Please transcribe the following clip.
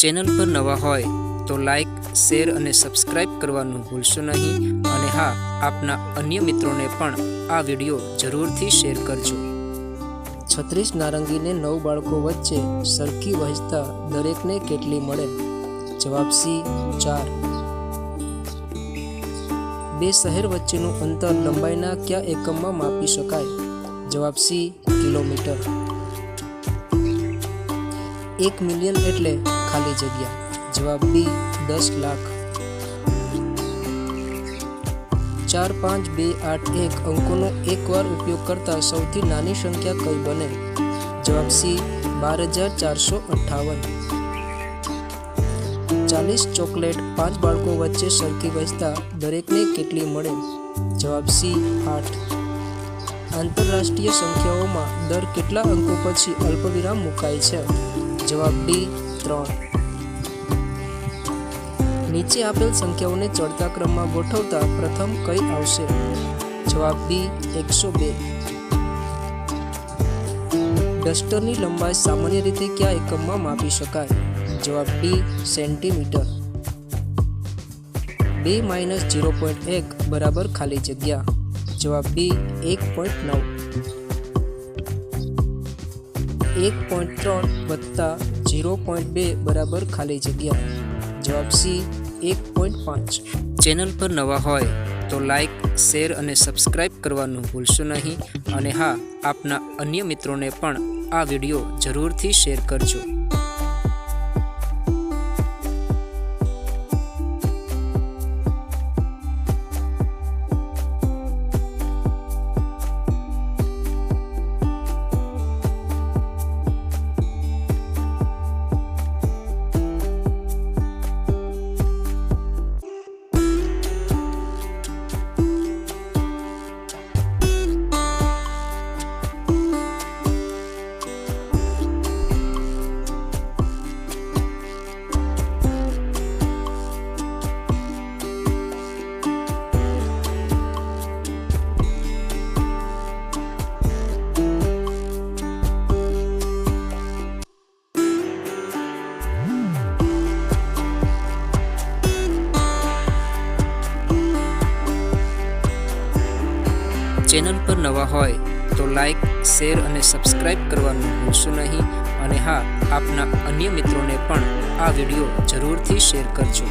Channel पर नवा होय तो लाइक शेर और सब्सक्राइब करवानुं भूलशो नहीं और हाँ आपना अन्य मित्रों ने पण आ वीडियो जरूर थी शेर करजो। 36 नारंगी ने 9 बाळको वच्चे सरखी वहेंचता दरेक ने केटली मळे? जवाब सी 4। 2 शहर वच्चेनुं अंतर लंबाईना क्या एकम में मापी शकाय? जवाब सी किलोमीटर। 1 मिलियन एटले खाली जग्या? जवाब बी 10 लाख। 4, 5, 2, 8, 1 अंकों एक बार उपयोग करता सौथी नानी संख्या कई बने? जवाब सी 12,458। 40 चॉकलेट 5 बाळको वच्चे सरखी वहेंचता दरेक ने केटली मळे? जवाब सी 8। आंतरराष्ट्रीय संख्याओं में दर केटला अंको पछी अल्पविराम मुकाय छे? जवाब डी 3। नीचे आपेल संख्याओं ने चढ़ता क्रम में गोठवता प्रथम कई आवशे? जवाब बी 102। डस्टरनी लंबाई सामान्य रीते क्या एकम में मापी शकाय? जवाब डी सेंटीमीटर। 2 - 0.1 बराबर खाली जग्या? जवाब बी 1.9। 1.3 वत्ता 0.2 बराबर खाली जग्या? जवाब सी 1.5। चैनल पर नवा होय तो लाइक शेर और सब्सक्राइब करवानुं भूलशो नहीं और हाँ आपना अन्य मित्रों ने पण आ वीडियो जरूर थी शेर करजो। चैनल पर नवा होय तो लाइक शेर और सब्सक्राइब करवानुं भूलशो नहीं और हाँ आपना अन्य मित्रों ने पण आ वीडियो जरूर थी शेर करजो।